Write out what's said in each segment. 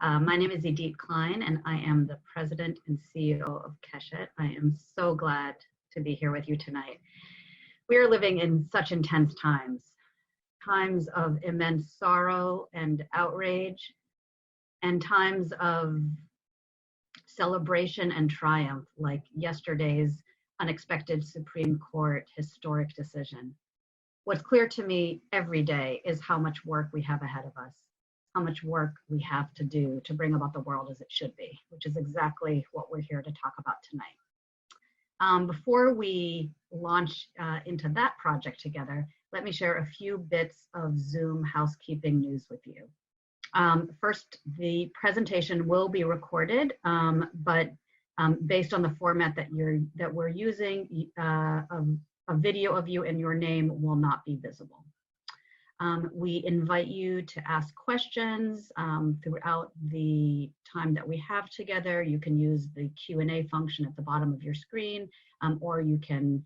My name is Idit Klein, and I am the President and CEO of Keshet. I am so glad to be here with you tonight. We are living in such intense times, times of immense sorrow and outrage, and times of celebration and triumph, like yesterday's unexpected Supreme Court historic decision. What's clear to me every day is how much work we have ahead of us, how much work we have to do to bring about the world as it should be, which is exactly what we're here to talk about tonight. Before we launch into that project together, let me share a few bits of Zoom housekeeping news with you. First, the presentation will be recorded, but based on the format that we're using, a video of you and your name will not be visible. We invite you to ask questions throughout the time that we have together. You can use the Q&A function at the bottom of your screen, or you can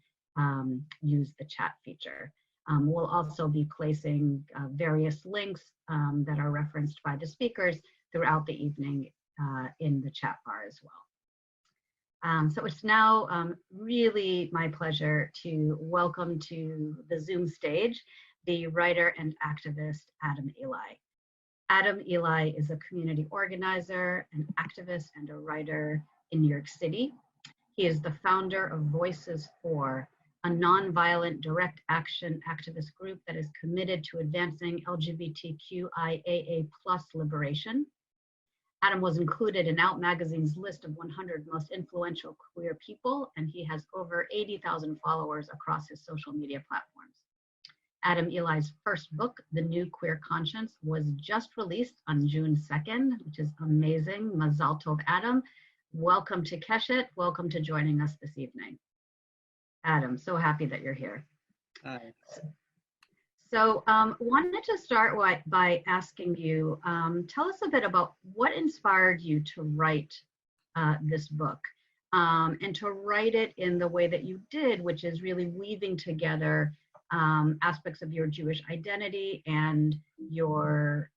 use the chat feature. We'll also be placing various links that are referenced by the speakers throughout the evening in the chat bar as well. So it's now really my pleasure to welcome to the Zoom stage the writer and activist Adam Eli. Adam Eli is a community organizer, an activist, and a writer in New York City. He is the founder of Voices For, a nonviolent direct action activist group that is committed to advancing LGBTQIAA+ liberation. Adam was included in Out Magazine's list of 100 most influential queer people, and he has over 80,000 followers across his social media platforms. Adam Eli's first book, The New Queer Conscience, was just released on June 2nd, which is amazing. Mazal Tov, Adam. Welcome to Keshet. Welcome to joining us this evening. Adam, so happy that you're here. Hi. So wanted to start by asking you, tell us a bit about what inspired you to write this book and to write it in the way that you did, which is really weaving together aspects of your Jewish identity and your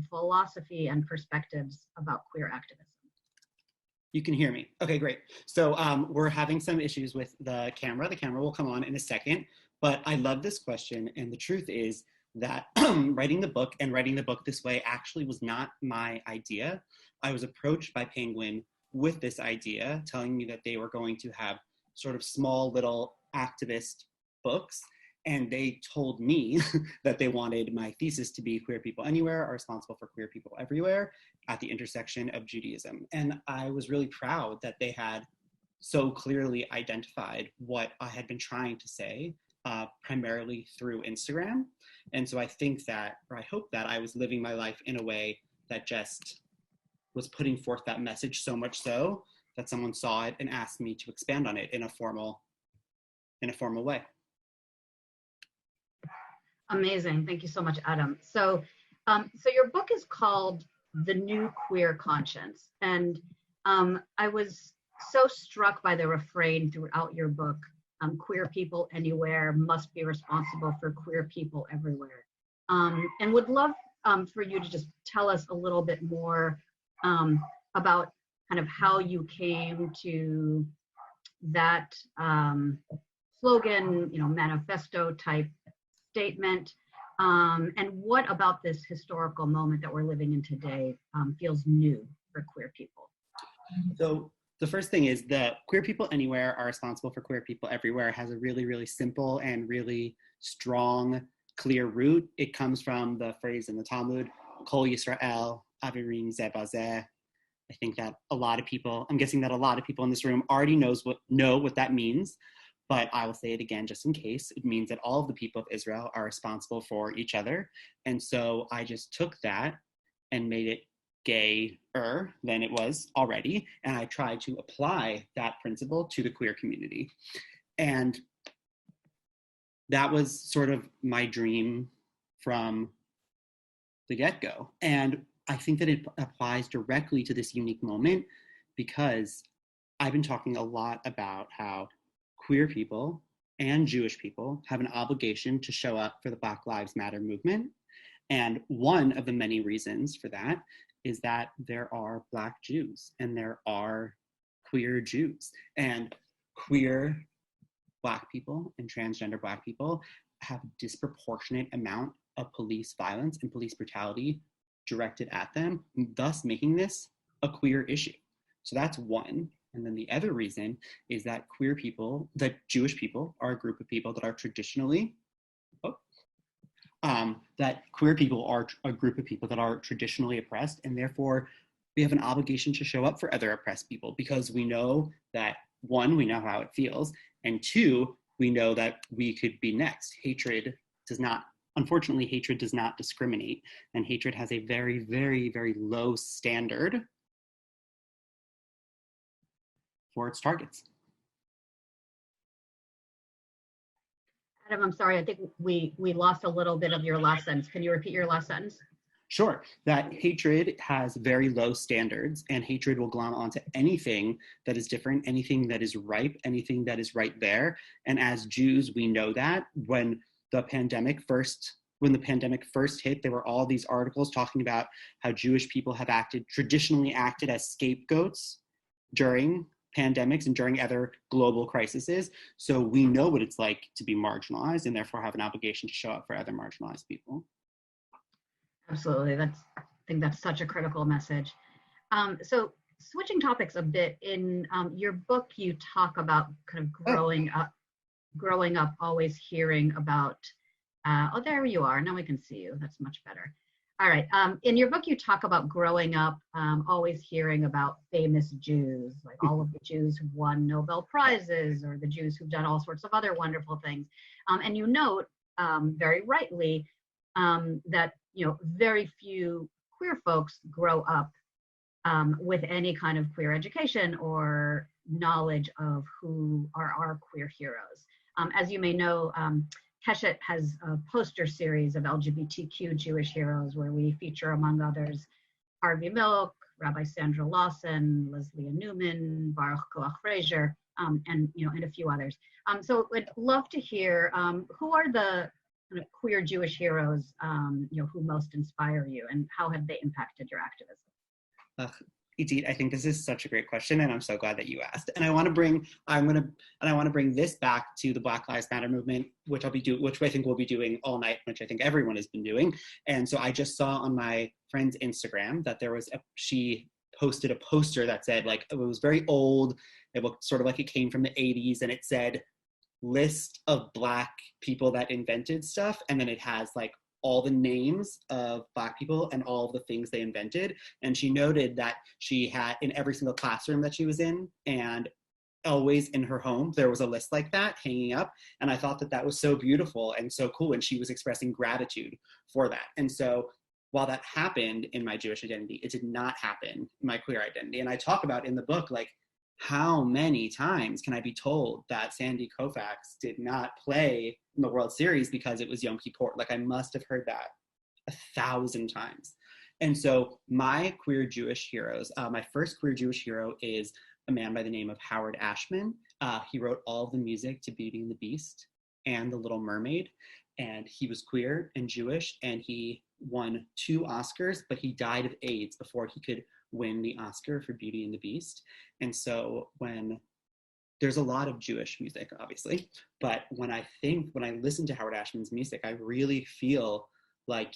philosophy and perspectives about queer activism. You can hear me. Okay, great. So we're having some issues with the camera. The camera will come on in a second, but I love this question. And the truth is that writing the book this way actually was not my idea. I was approached by Penguin with this idea, telling me that they were going to have sort of small little activist books. And they told me that they wanted my thesis to be Queer People Anywhere are responsible for queer people everywhere at the intersection of Judaism. And I was really proud that they had so clearly identified what I had been trying to say, primarily through Instagram. And so I think that, or I hope that I was living my life in a way that just was putting forth that message so much so that someone saw it and asked me to expand on it in a formal way. Amazing. Thank you so much, Adam. So your book is called The New Queer Conscience. And I was so struck by the refrain throughout your book, queer people anywhere must be responsible for queer people everywhere. And would love for you to just tell us a little bit more about kind of how you came to that slogan, manifesto type statement, and what about this historical moment that we're living in today feels new for queer people? So the first thing is that Queer People Anywhere are responsible for queer people everywhere has a really, really simple and really strong, clear root. It comes from the phrase in the Talmud, Kol Yisrael, Avirim Zeh Bazeh. I think that I'm guessing that a lot of people in this room already know what that means. But I will say it again, just in case. It means that all of the people of Israel are responsible for each other. And so I just took that and made it gayer than it was already. And I tried to apply that principle to the queer community. And that was sort of my dream from the get-go. And I think that it applies directly to this unique moment because I've been talking a lot about how queer people and Jewish people have an obligation to show up for the Black Lives Matter movement. And one of the many reasons for that is that there are Black Jews and there are queer Jews, and queer Black people and transgender Black people have a disproportionate amount of police violence and police brutality directed at them, thus making this a queer issue. So that's one. And then the other reason is that queer people, that Jewish people are a group of people that are traditionally, that queer people are a group of people that are traditionally oppressed, and therefore we have an obligation to show up for other oppressed people, because we know that, one, we know how it feels, and two, we know that we could be next. Unfortunately, hatred does not discriminate, and hatred has a very, very, very low standard for its targets. Adam, I'm sorry, I think we lost a little bit of your last sentence. Can you repeat your last sentence? Sure, that hatred has very low standards, and hatred will glom onto anything that is different, anything that is ripe, anything that is right there. And as Jews, we know that when the pandemic first hit, there were all these articles talking about how Jewish people have traditionally acted as scapegoats during pandemics and during other global crises. So we know what it's like to be marginalized, and therefore have an obligation to show up for other marginalized people. Absolutely. I think that's such a critical message. So switching topics a bit, in your book, you talk about kind of growing up, always hearing about, there you are. Now we can see you. That's much better. All right. In your book, you talk about growing up, always hearing about famous Jews, like all of the Jews who've won Nobel Prizes, or the Jews who've done all sorts of other wonderful things. And you note very rightly that, very few queer folks grow up with any kind of queer education or knowledge of who are our queer heroes. As you may know, Keshet has a poster series of LGBTQ Jewish heroes where we feature, among others, Harvey Milk, Rabbi Sandra Lawson, Leslie Newman, Baruch Koach Frazier, and a few others. So I'd love to hear who are the kind of queer Jewish heroes who most inspire you, and how have they impacted your activism? Idit, I think this is such a great question, and I'm so glad that you asked. And I want to bring this back to the Black Lives Matter movement, which I think we'll be doing all night, which I think everyone has been doing. And so I just saw on my friend's Instagram that she posted a poster that said, like, it was very old. It looked sort of like it came from the 80s, and it said, list of Black people that invented stuff, and then it has like all the names of Black people and all the things they invented. And she noted that she had, in every single classroom that she was in, and always in her home, there was a list like that hanging up. And I thought that that was so beautiful and so cool. And she was expressing gratitude for that. And so while that happened in my Jewish identity, it did not happen in my queer identity. And I talk about in the book, like, how many times can I be told that Sandy Koufax did not play in the World Series because it was Yom Kippur? Like, I must have heard that 1,000 times. And so my queer Jewish heroes, my first queer Jewish hero is a man by the name of Howard Ashman. He wrote all of the music to Beauty and the Beast and The Little Mermaid. And he was queer and Jewish, and he won 2 Oscars, but he died of AIDS before he could win the Oscar for Beauty and the Beast. And so when there's a lot of Jewish music, obviously, but when I listen to Howard Ashman's music, I really feel like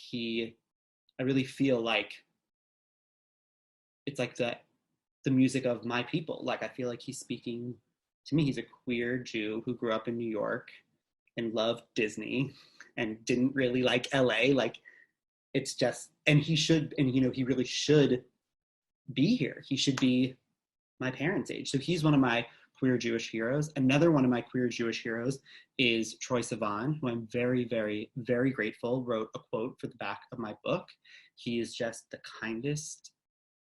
it's like the music of my people. Like, I feel like he's speaking to me. He's a queer Jew who grew up in New York and loved Disney and didn't really like LA. Like, it's just, and he really should be here. He should be my parents' age. So he's one of my queer Jewish heroes. Another one of my queer Jewish heroes is Troye Sivan, who I'm very, very, very grateful wrote a quote for the back of my book. He is just the kindest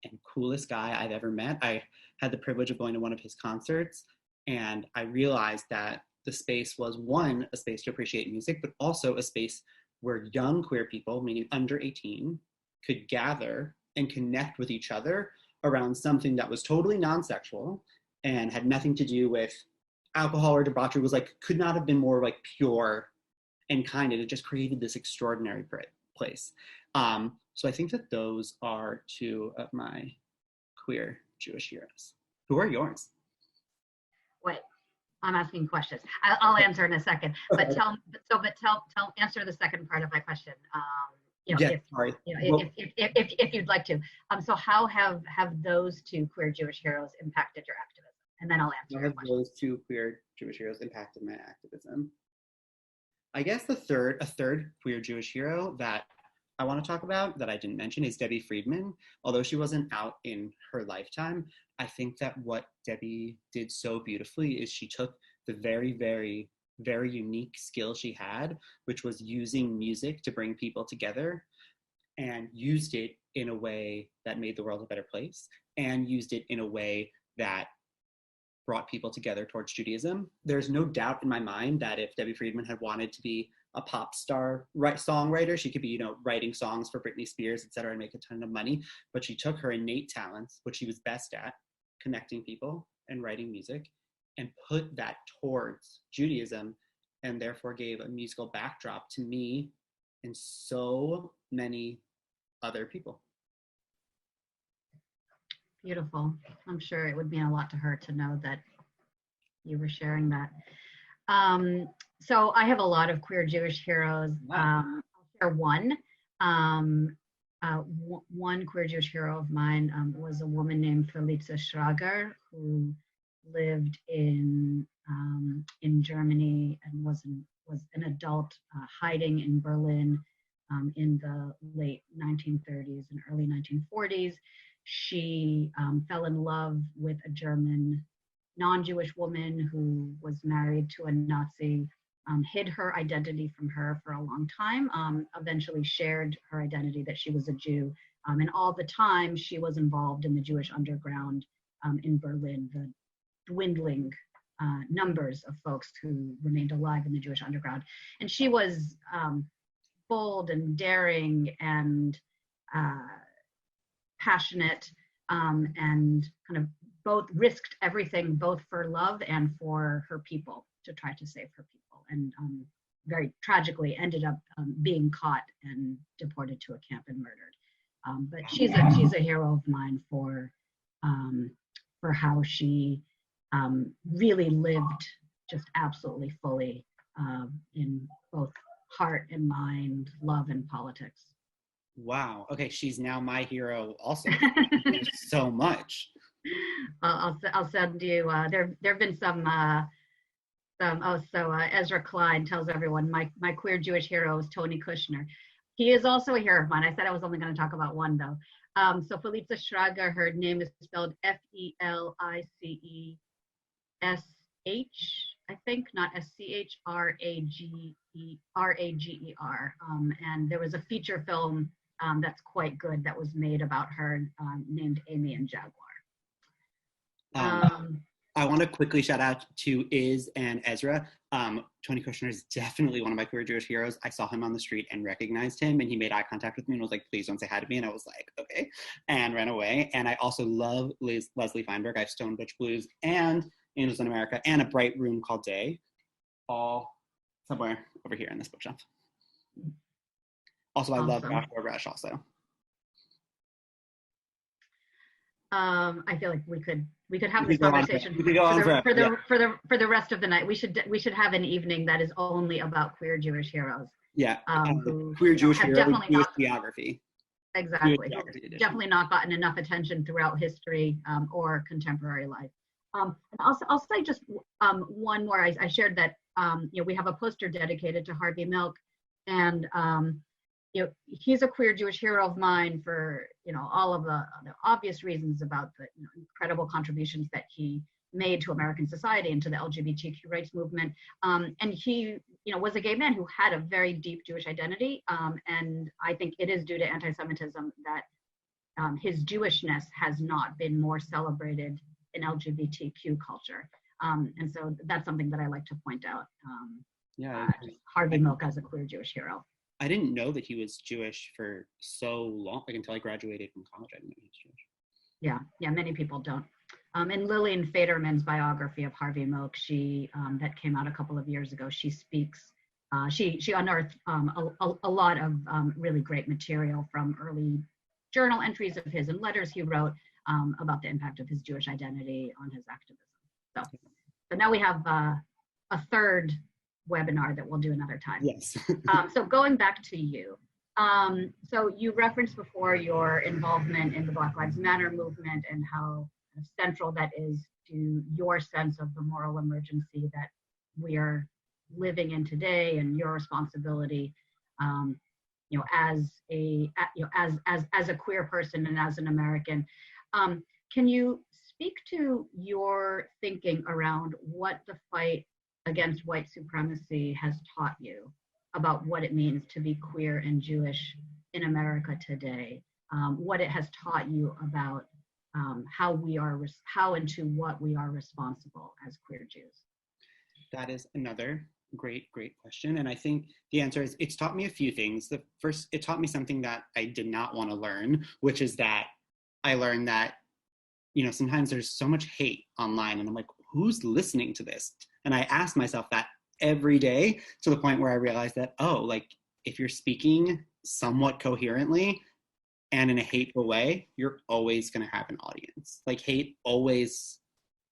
and coolest guy I've ever met. I had the privilege of going to one of his concerts, and I realized that the space was, one, a space to appreciate music, but also a space where young queer people, meaning under 18, could gather and connect with each other around something that was totally non-sexual and had nothing to do with alcohol or debauchery. Was like, could not have been more like pure and kind, and it just created this extraordinary place. So I think that those are two of my queer Jewish heroes. Who are yours? Wait, I'm asking questions. I'll answer in a second. But answer the second part of my question. If you'd like to. So how have those two queer Jewish heroes impacted your activism? And then I'll answer your question. How have those two queer Jewish heroes impacted my activism? I guess a third queer Jewish hero that I want to talk about that I didn't mention is Debbie Friedman. Although she wasn't out in her lifetime, I think that what Debbie did so beautifully is she took the very, very, very unique skill she had, which was using music to bring people together, and used it in a way that made the world a better place, and used it in a way that brought people together towards Judaism. There's no doubt in my mind that if Debbie Friedman had wanted to be a pop star songwriter, she could be, writing songs for Britney Spears, et cetera, and make a ton of money. But she took her innate talents, which she was best at, connecting people and writing music, and put that towards Judaism, and therefore gave a musical backdrop to me and so many other people. Beautiful. I'm sure it would mean a lot to her to know that you were sharing that. So I have a lot of queer Jewish heroes. I'll share one. One queer Jewish hero of mine was a woman named Felicia Schrager, who lived in Germany and was an adult hiding in Berlin in the late 1930s and early 1940s. She fell in love with a German non-Jewish woman who was married to a Nazi, hid her identity from her for a long time, eventually shared her identity that she was a Jew. And all the time she was involved in the Jewish underground in Berlin, the dwindling numbers of folks who remained alive in the Jewish underground. And she was bold and daring and passionate, and kind of both risked everything, both for love and for her people, to try to save her people, and very tragically ended up being caught and deported to a camp and murdered. But she's a hero of mine for how she really lived just absolutely fully in both heart and mind, love and politics. Wow. Okay, she's now my hero also. Thank you so much. I'll send you. There have been some. Ezra Klein tells everyone my queer Jewish hero is Tony Kushner. He is also a hero of mine. I said I was only going to talk about one though. So Felicia Schrager, her name is spelled Felicesh, I think, not Schrager. And there was a feature film that's quite good that was made about her, named Amy and Jaguar. I want to quickly shout out to Iz and Ezra. Tony Kushner is definitely one of my queer Jewish heroes. I saw him on the street and recognized him, and he made eye contact with me and was like, please don't say hi to me. And I was like, okay, and ran away. And I also love Leslie Feinberg. I have Stone Butch Blues and Angels in America and A Bright Room Called Day, all somewhere over here in this bookshelf. Also, I love Joshua Rush also. I feel like we could have this conversation for the rest of the night. We should have an evening that is only about queer Jewish heroes. Yeah, queer Jewish hero, Jewish geography. Exactly. Definitely not gotten enough attention throughout history or contemporary life. I'll say just one more. I shared that we have a poster dedicated to Harvey Milk, and he's a queer Jewish hero of mine for all of the obvious reasons about the incredible contributions that he made to American society and to the LGBTQ rights movement. And he was a gay man who had a very deep Jewish identity, and I think it is due to anti-Semitism that his Jewishness has not been more celebrated in LGBTQ culture. And so that's something that I like to point out. Harvey Milk as a queer Jewish hero. I didn't know that he was Jewish for so long, until I graduated from college. I didn't know he was Jewish. Yeah, many people don't. In Lillian Faderman's biography of Harvey Milk, she that came out a couple of years ago, she speaks She unearthed a lot of really great material from early journal entries of his and letters he wrote about the impact of his Jewish identity on his activism. So now we have a third webinar that we'll do another time. Yes. So going back to you. So you referenced before your involvement in the Black Lives Matter movement and how central that is to your sense of the moral emergency that we are living in today, and your responsibility, as a queer person and as an American. Can you speak to your thinking around what the fight against white supremacy has taught you about what it means to be queer and Jewish in America today? What it has taught you about how and to what we are responsible as queer Jews? That is another great question. And I think the answer is it's taught me a few things. The first, it taught me something that I did not want to learn, which is that I learned that, sometimes there's so much hate online and I'm like, who's listening to this? And I asked myself that every day to the point where I realized that, if you're speaking somewhat coherently and in a hateful way, you're always going to have an audience. Like, hate always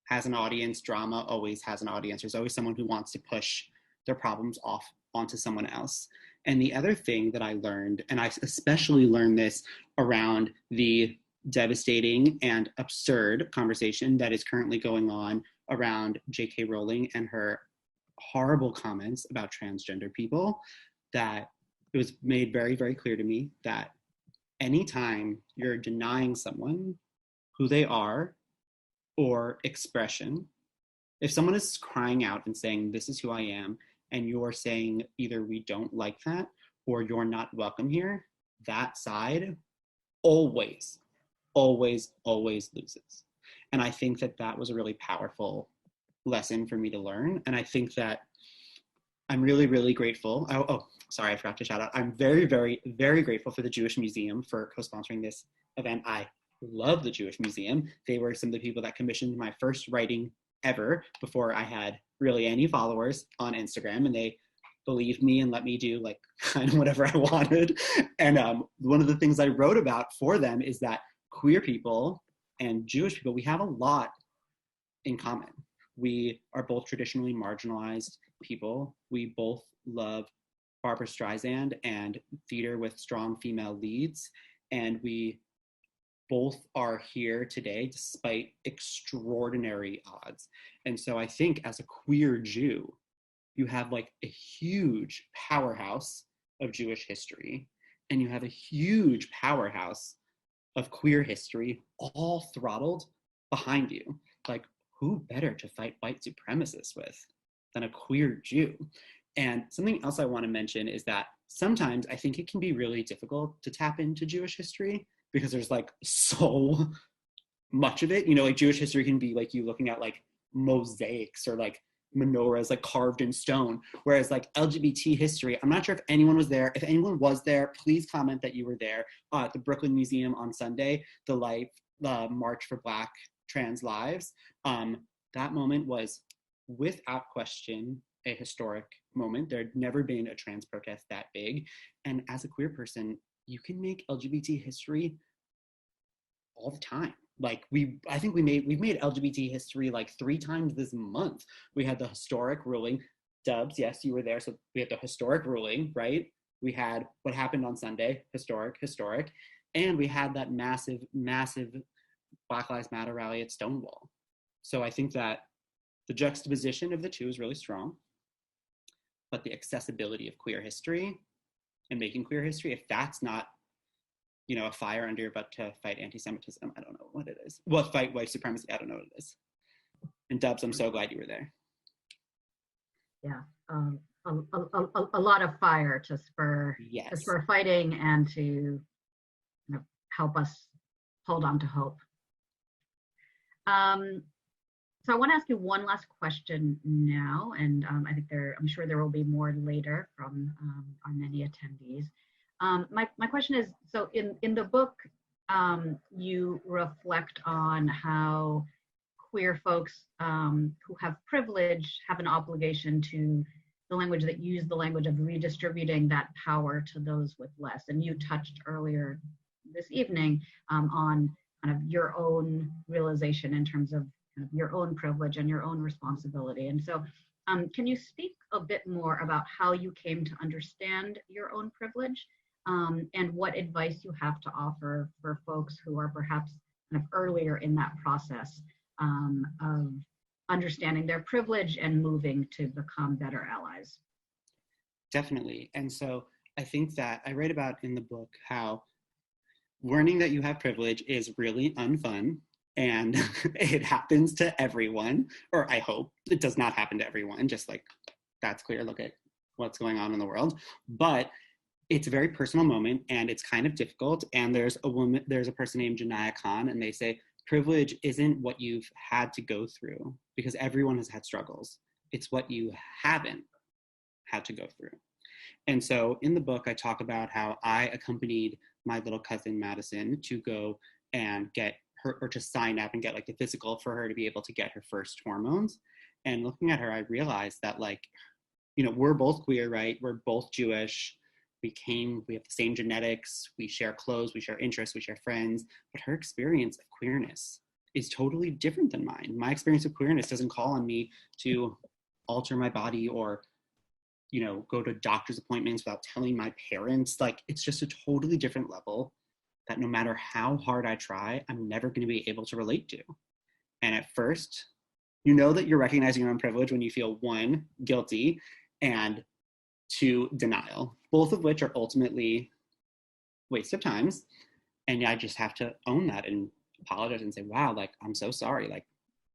has an audience, drama always has an audience. There's always someone who wants to push their problems off onto someone else. And the other thing that I learned, and I especially learned this around the devastating and absurd conversation that is currently going on around J.K. Rowling and her horrible comments about transgender people, that it was made very, very clear to me that anytime you're denying someone who they are or expression, if someone is crying out and saying, this is who I am, and you're saying either we don't like that or you're not welcome here, that side always loses. And I think that that was a really powerful lesson for me to learn. And I think that I'm really, really grateful. Sorry, I forgot to shout out. I'm very, very, very grateful for the Jewish Museum for co-sponsoring this event. I love the Jewish Museum. They were some of the people that commissioned my first writing ever before I had really any followers on Instagram, and they believed me and let me do kind of whatever I wanted. And one of the things I wrote about for them is that queer people and Jewish people, we have a lot in common. We are both traditionally marginalized people. We both love Barbra Streisand and theater with strong female leads. And we both are here today despite extraordinary odds. And so I think as a queer Jew, you have a huge powerhouse of Jewish history, and you have a huge powerhouse of queer history all throttled behind you. Who better to fight white supremacists with than a queer Jew? And something else I want to mention is that sometimes I think it can be really difficult to tap into Jewish history because there's so much of it. Jewish history can be you looking at mosaics or menorahs carved in stone, whereas LGBT history, I'm not sure if anyone was there. If anyone was there, please comment that you were there at the Brooklyn Museum on Sunday, the March for Black Trans Lives. That moment was without question a historic moment. There had never been a trans protest that big. And as a queer person, you can make LGBT history all the time. I think we've made LGBT history 3 times this month. We had the historic ruling. Dubs, yes, you were there. So we had the historic ruling, right? We had what happened on Sunday, historic. And we had that massive Black Lives Matter rally at Stonewall. So I think that the juxtaposition of the two is really strong, but the accessibility of queer history and making queer history, if that's not, a fire under your butt to fight anti-Semitism, I don't know what it is. Well, fight white supremacy, I don't know what it is. And Dubs, I'm so glad you were there. Yeah, a lot of fire to spur, fighting and to help us hold on to hope. So I want to ask you one last question now, and I'm sure there will be more later from our many attendees. My question is, so in the book, you reflect on how queer folks who have privilege have an obligation to the language that used the language of redistributing that power to those with less. And you touched earlier this evening on kind of your own realization in terms of kind of your own privilege and your own responsibility. And so can you speak a bit more about how you came to understand your own privilege and what advice you have to offer for folks who are perhaps kind of earlier in that process of understanding their privilege and moving to become better allies? Definitely. And so I think that I write about in the book how learning that you have privilege is really unfun, and it happens to everyone, or I hope it does not happen to everyone, just like that's clear, look at what's going on in the world. But it's a very personal moment, and it's kind of difficult. And there's a person named Janaya Khan, and they say, privilege isn't what you've had to go through, because everyone has had struggles. It's what you haven't had to go through. And so in the book, I talk about how I accompanied my little cousin Madison to go and get her, or to sign up and get like the physical for her to be able to get her first hormones. And looking at her, I realized that, like, you know, we're both queer, right? We're both Jewish. We have the same genetics, we share clothes, we share interests, we share friends, but her experience of queerness is totally different than mine. My experience of queerness doesn't call on me to alter my body or, you know, go to doctor's appointments without telling my parents. Like, it's just a totally different level that no matter how hard I try, I'm never going to be able to relate to. And at first, you know that you're recognizing your own privilege when you feel, 1, guilty, and 2, denial, both of which are ultimately waste of times. And I just have to own that and apologize and say, wow, like, I'm so sorry. Like,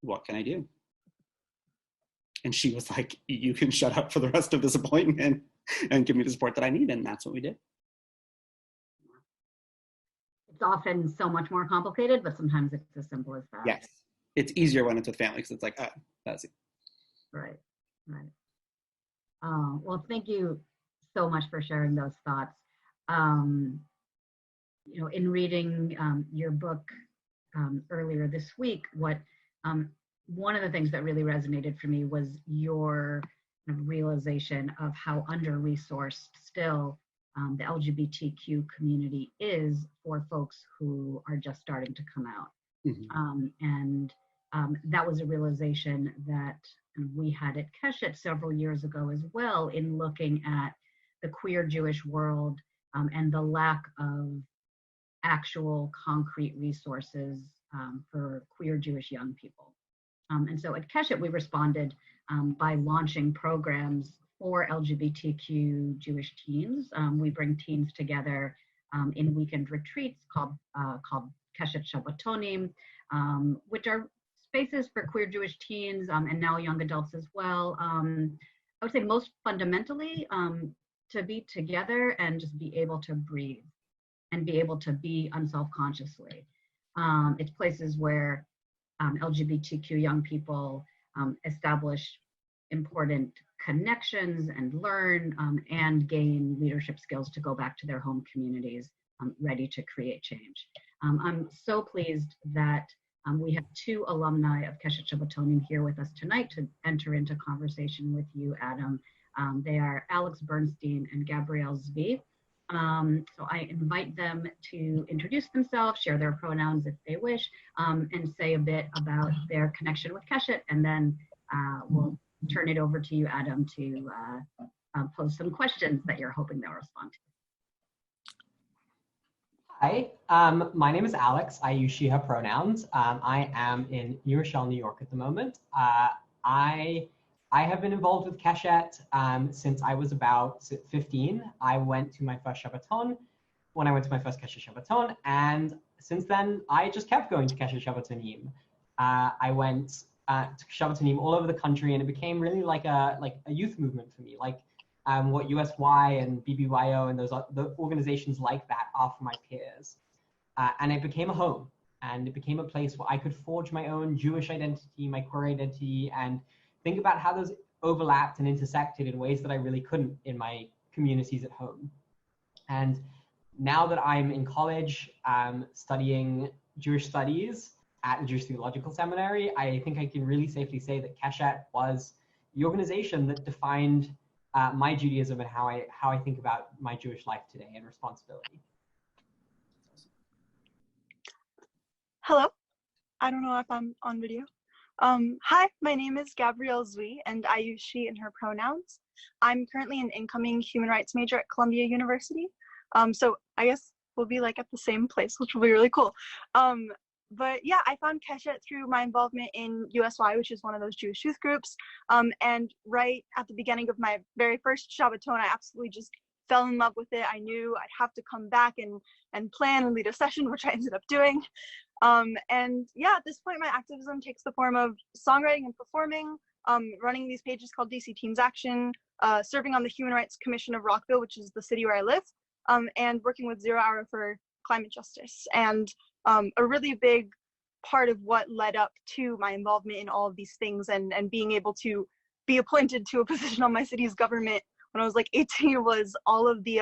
what can I do? And she was like, you can shut up for the rest of this appointment and give me the support that I need. And that's what we did. It's often so much more complicated, but sometimes it's as simple as that. Yes. It's easier when it's with family, because it's like, oh, that's it. Right. Well, thank you so much for sharing those thoughts. You know, in reading your book earlier this week, one of the things that really resonated for me was your realization of how under-resourced still the LGBTQ community is for folks who are just starting to come out. And that was a realization that we had at Keshet several years ago as well, in looking at the queer Jewish world and the lack of actual concrete resources for queer Jewish young people. And so at Keshet, we responded by launching programs for LGBTQ Jewish teens. We bring teens together in weekend retreats called Keshet Shabbatonim, which are spaces for queer Jewish teens and now young adults as well. I would say most fundamentally to be together and just be able to breathe and be able to be unself-consciously. It's places where LGBTQ young people establish important connections and learn and gain leadership skills to go back to their home communities ready to create change. I'm so pleased that we have 2 alumni of Keshet Shabbatonim here with us tonight to enter into conversation with you, Adam. They are Alex Bernstein and Gabrielle Zvi. So I invite them to introduce themselves, share their pronouns if they wish, and say a bit about their connection with Keshet, and then we'll turn it over to you, Adam, to pose some questions that you're hoping they'll respond to. Hi, my name is Alex. I use she, her pronouns. I am in New Rochelle, New York at the moment. I have been involved with Keshet since I was about 15. I went to my first Shabbaton when I went to my first Keshet Shabbaton, and since then I just kept going to Keshet Shabbatonim. I went to Shabbatonim all over the country, and it became really like a youth movement for me, like what USY and BBYO and the organizations like that are for my peers. And it became a home, and it became a place where I could forge my own Jewish identity, my queer identity, and think about how those overlapped and intersected in ways that I really couldn't in my communities at home. And now that I'm in college studying Jewish studies at the Jewish Theological Seminary, I think I can really safely say that Keshet was the organization that defined my Judaism and how I think about my Jewish life today and responsibility. Hello. I don't know if I'm on video. Hi, my name is Gabrielle Zui, and I use she and her pronouns. I'm currently an incoming human rights major at Columbia University. So I guess we'll be like at the same place, which will be really cool. But yeah, I found Keshet through my involvement in USY, which is one of those Jewish youth groups. And right at the beginning of my very first Shabbaton, I absolutely just fell in love with it. I knew I'd have to come back and plan and lead a session, which I ended up doing. And yeah, at this point, my activism takes the form of songwriting and performing, running these pages called DC Teens Action, serving on the Human Rights Commission of Rockville, which is the city where I live, and working with 0 Hour for climate justice. And a really big part of what led up to my involvement in all of these things and being able to be appointed to a position on my city's government when I was like 18 was all of the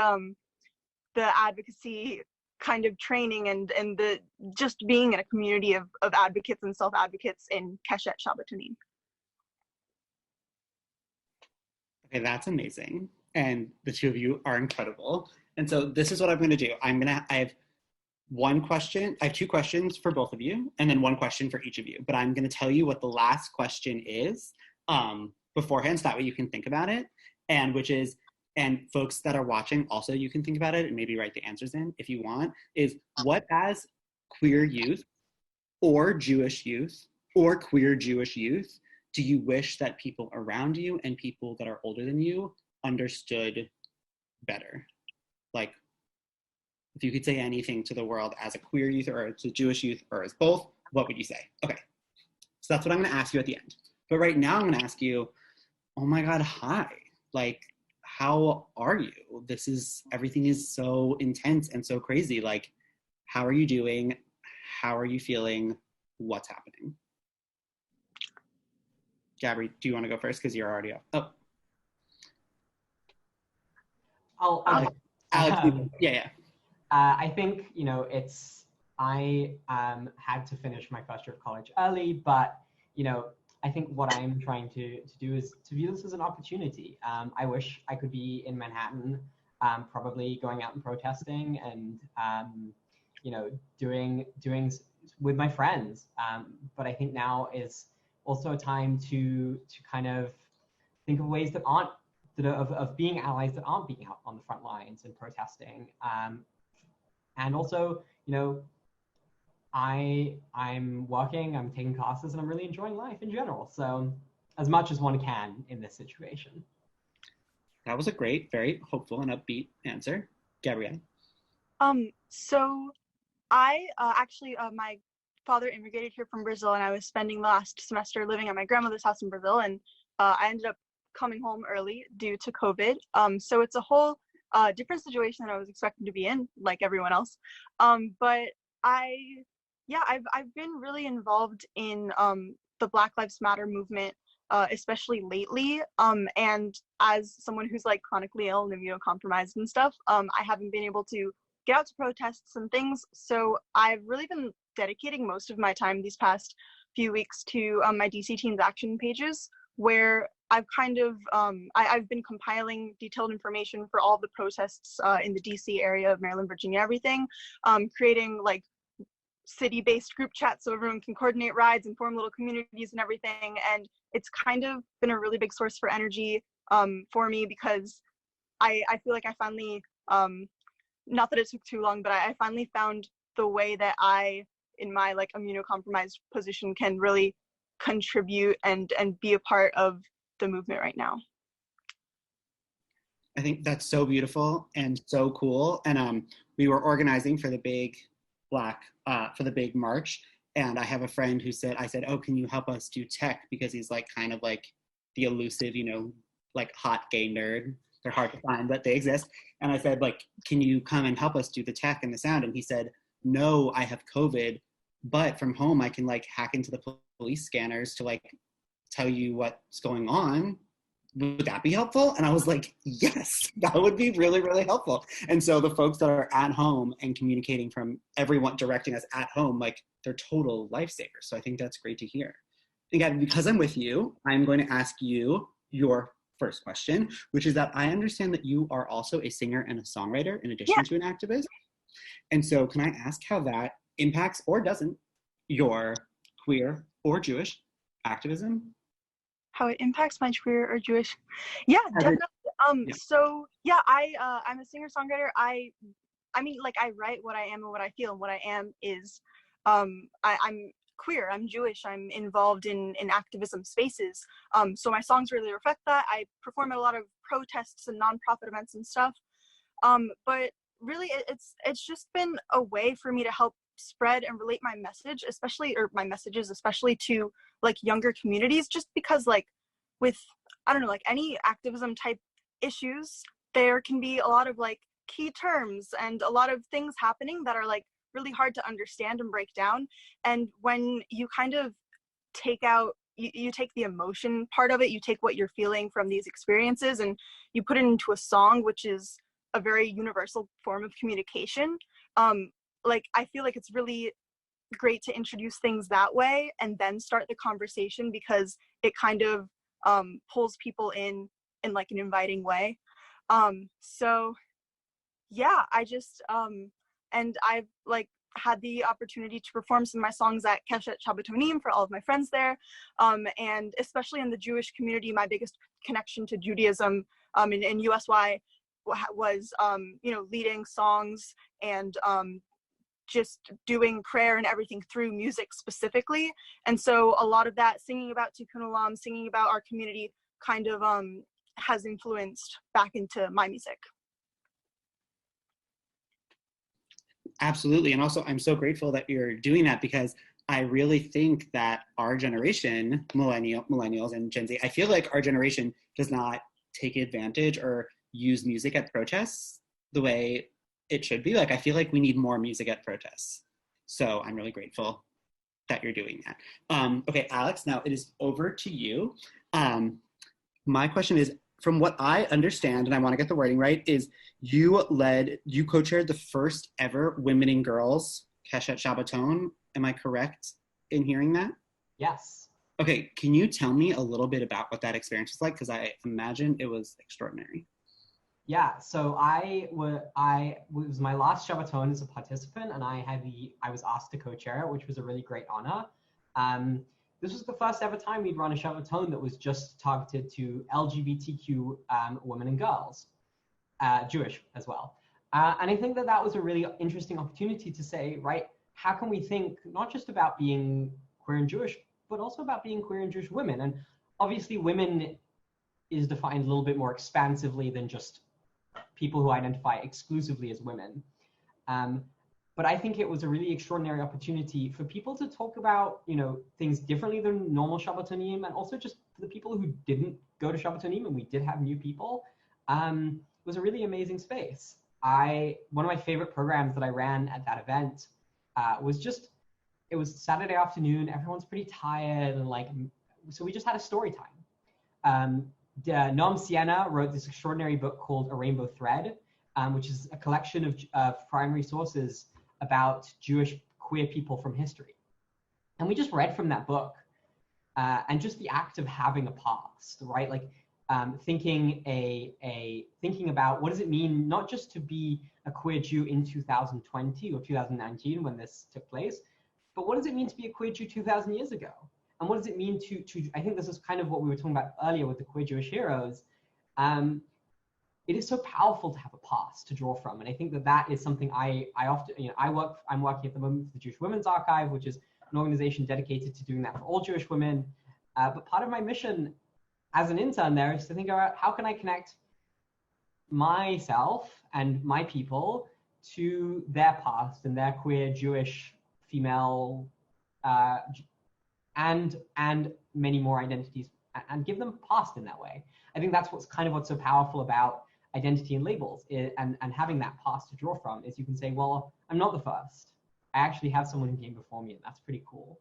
advocacy kind of training and the just being in a community of advocates and self-advocates in Keshet Shabbatonim. Okay, that's amazing. And the two of you are incredible. And so this is what I'm gonna do. I have one question, I have two questions for both of you, and then one question for each of you. But I'm gonna tell you what the last question is beforehand, so that way you can think about it. And which is, and folks that are watching also, you can think about it and maybe write the answers in if you want, is what as queer youth or Jewish youth or queer Jewish youth do you wish that people around you and people that are older than you understood better? Like, if you could say anything to the world as a queer youth or as a Jewish youth or as both, what would you say? Okay, so that's what I'm gonna ask you at the end. But right now I'm gonna ask you, oh my God, hi. Like, how are you? Everything is so intense and so crazy. Like, how are you doing? How are you feeling? What's happening? Gabby, do you want to go first? Because you're already up. Oh. Alex, yeah. I think, I had to finish my first year of college early, but, I think what I'm trying to do is to view this as an opportunity. I wish I could be in Manhattan, probably going out and protesting and, doing with my friends. But I think now is also a time to kind of think of ways of being allies that aren't being out on the front lines and protesting. And also, I'm working, I'm taking classes, and I'm really enjoying life in general. So as much as one can in this situation. That was a great, very hopeful and upbeat answer. Gabrielle? So I actually, my father immigrated here from Brazil, and I was spending the last semester living at my grandmother's house in Brazil, and I ended up coming home early due to COVID. So it's a whole different situation than I was expecting to be in, like everyone else. But I've been really involved in the Black Lives Matter movement, especially lately. And as someone who's like chronically ill and immunocompromised and stuff, I haven't been able to get out to protests and things. So I've really been dedicating most of my time these past few weeks to my DC Teens Action pages, where I've kind of, I've been compiling detailed information for all the protests in the DC area of Maryland, Virginia, everything, creating like city-based group chats so everyone can coordinate rides and form little communities and everything. And it's kind of been a really big source for energy for me, because I feel like I finally, not that it took too long, but I finally found the way that I, in my like immunocompromised position, can really contribute and be a part of the movement right now. I think that's so beautiful and so cool. And we were organizing for the big big march, and I have a friend who said, oh, can you help us do tech? Because he's like kind of like the elusive, like hot gay nerd. They're hard to find, but they exist. And I said, like, can you come and help us do the tech and the sound? And he said, no, I have COVID, but from home I can like hack into the police scanners to like tell you what's going on. Would that be helpful? And I was like, yes, that would be really, really helpful. And so the folks that are at home and communicating from everyone directing us at home, like they're total lifesavers. So I think that's great to hear. Again, because I'm with you, I'm going to ask you your first question, which is that I understand that you are also a singer and a songwriter in addition to an activist. And so can I ask how that impacts or doesn't your queer or Jewish activism? How it impacts my queer or Jewish? Yeah, definitely. So yeah, I'm a singer-songwriter. I mean, like, I write what I am and what I feel, and what I am is I'm queer, I'm Jewish, I'm involved in activism spaces. So my songs really reflect that. I perform at a lot of protests and nonprofit events and stuff. But really it's just been a way for me to help spread and relate my message, my messages especially to like younger communities, just because like with, I don't know, like any activism type issues, there can be a lot of like key terms and a lot of things happening that are like really hard to understand and break down. And when you kind of take out, you take the emotion part of it, you take what you're feeling from these experiences and you put it into a song, which is a very universal form of communication. Like, I feel like it's really great to introduce things that way and then start the conversation, because it kind of pulls people in like an inviting way. So yeah, I just and I've like had the opportunity to perform some of my songs at Keshet Shabbatonim for all of my friends there, and especially in the Jewish community, my biggest connection to Judaism in USY was leading songs and just doing prayer and everything through music specifically. And so a lot of that, singing about Tikkun Olam, singing about our community, kind of has influenced back into my music. Absolutely. And also, I'm so grateful that you're doing that, because I really think that our generation, millennials and Gen Z, I feel like our generation does not take advantage or use music at protests the way it should be. Like, I feel like we need more music at protests. So I'm really grateful that you're doing that. Okay, Alex, now it is over to you. My question is, from what I understand, and I want to get the wording right, is you co-chaired the first ever Women and Girls Keshet Shabbaton. Am I correct in hearing that? Yes. Okay, can you tell me a little bit about what that experience was like? Because I imagine it was extraordinary. Yeah, so I was my last Shabbaton as a participant, and I was asked to co-chair it, which was a really great honor. This was the first ever time we'd run a Shabbaton that was just targeted to LGBTQ women and girls, Jewish as well. And I think that was a really interesting opportunity to say, right, how can we think not just about being queer and Jewish, but also about being queer and Jewish women? And obviously women is defined a little bit more expansively than just people who identify exclusively as women. But I think it was a really extraordinary opportunity for people to talk about, things differently than normal Shabbatonim, and also just for the people who didn't go to Shabbatonim, and we did have new people. It was a really amazing space. One of my favorite programs that I ran at that event it was Saturday afternoon, everyone's pretty tired, and so we just had a story time. Noam Sienna wrote this extraordinary book called A Rainbow Thread, which is a collection of primary sources about Jewish queer people from history. And we just read from that book, and just the act of having a past, right? Like thinking about what does it mean not just to be a queer Jew in 2020 or 2019 when this took place, but what does it mean to be a queer Jew 2,000 years ago? And what does it mean to I think this is kind of what we were talking about earlier with the queer Jewish heroes. It is so powerful to have a past to draw from. And I think that is something I often, I'm working at the moment with the Jewish Women's Archive, which is an organization dedicated to doing that for all Jewish women. But part of my mission as an intern there is to think about how can I connect myself and my people to their past and their queer Jewish female and many more identities, and give them past in that way. I think that's what's so powerful about identity and labels, and having that past to draw from, is you can say, well, I'm not the first. I actually have someone who came before me, and that's pretty cool.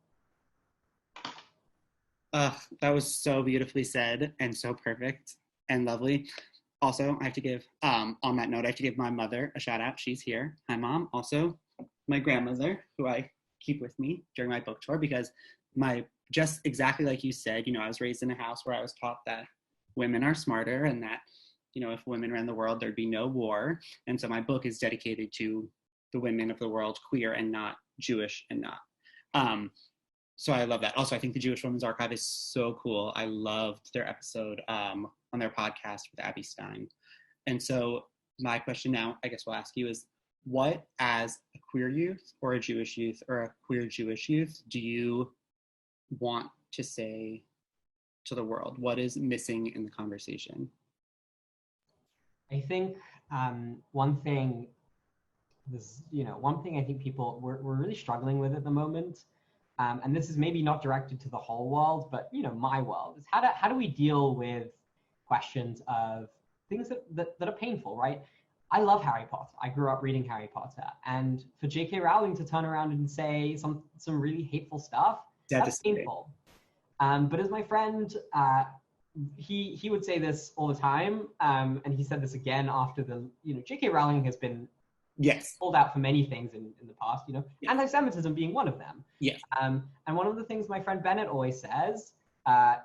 That was so beautifully said and so perfect and lovely. Also, I have to give, on that note, I have to give my mother a shout out. She's here. Hi, Mom. Also, my grandmother, who I keep with me during my book tour, because just exactly like you said, I was raised in a house where I was taught that women are smarter and that, if women ran the world, there'd be no war. And so my book is dedicated to the women of the world, queer and not, Jewish and not. So I love that. Also, I think the Jewish Women's Archive is so cool. I loved their episode on their podcast with Abby Stein. And so my question now, I guess we'll ask you is, what as a queer youth or a Jewish youth or a queer Jewish youth do you want to say to the world? What is missing in the conversation? I think one thing I think people we're really struggling with at the moment, and this is maybe not directed to the whole world, but my world, is how do we deal with questions of things that are painful, right? I love Harry Potter. I grew up reading Harry Potter, and for J.K. Rowling to turn around and say some really hateful stuff, that's painful. But as my friend, he would say this all the time, and he said this again after J.K. Rowling has been pulled out for many things in the past, anti-Semitism being one of them. Yeah. And one of the things my friend Bennett always says,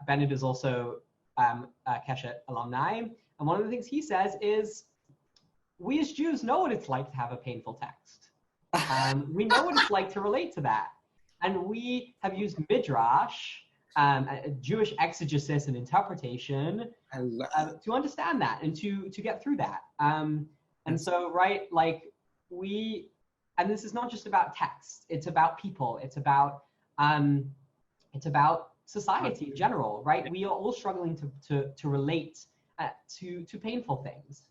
Bennett is also a Keshet alumni, and one of the things he says is, we as Jews know what it's like to have a painful text. We know what it's like to relate to that. And we have used midrash, Jewish exegesis and interpretation to understand that and to get through that. And so, right, and this is not just about text, it's about people, it's about society in general, right? We are all struggling to relate to painful things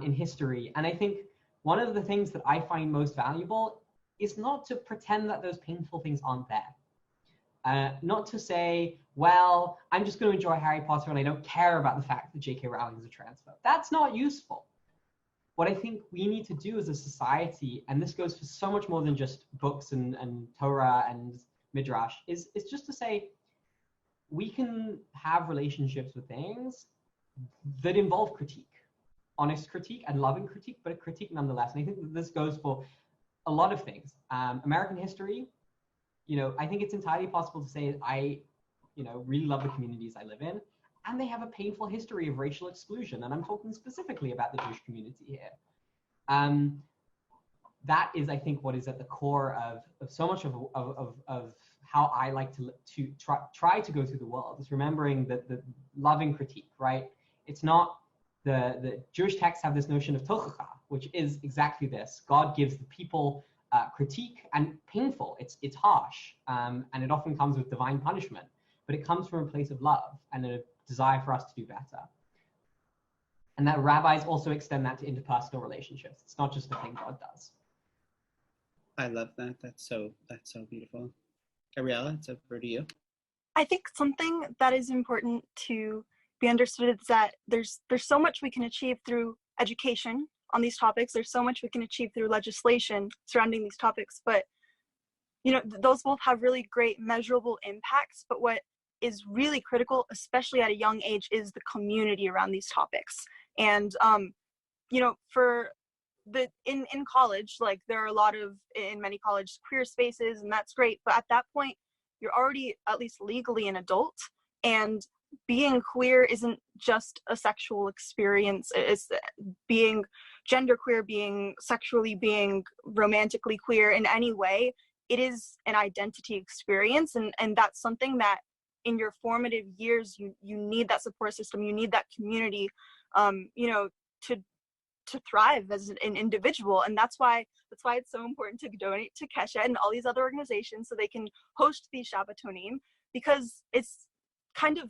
in history. And I think one of the things that I find most valuable is not to pretend that those painful things aren't there. Not to say, well, I'm just going to enjoy Harry Potter and I don't care about the fact that J.K. Rowling is a transphobe. That's not useful. What I think we need to do as a society, and this goes for so much more than just books and Torah and Midrash, is just to say, we can have relationships with things that involve critique. Honest critique and loving critique, but a critique nonetheless. And I think that this goes for a lot of things. American history, I think it's entirely possible to say I, really love the communities I live in, and they have a painful history of racial exclusion. And I'm talking specifically about the Jewish community here. That is, I think, what is at the core of so much of how I like to try to go through the world, is remembering that the loving critique, right? It's not, the Jewish texts have this notion of tochacha, which is exactly this. God gives the people critique, and painful, it's harsh, and it often comes with divine punishment, but it comes from a place of love and a desire for us to do better. And that rabbis also extend that to interpersonal relationships. It's not just a thing God does. I love that. That's so beautiful. Ariella, it's over to you. I think something that is important to be understood is that there's so much we can achieve through education on these topics. There's so much we can achieve through legislation surrounding these topics, but those both have really great measurable impacts. But what is really critical, especially at a young age, is the community around these topics. And for in college, there are a lot of, in many colleges, queer spaces, and that's great. But at that point, you're already at least legally an adult, and being queer isn't just a sexual experience. It's being genderqueer, being sexually, being romantically queer in any way. It is an identity experience, and that's something that in your formative years you need that support system. You need that community, to thrive as an individual. And that's why it's so important to donate to Keshet and all these other organizations so they can host these Shabbatonim, because it's kind of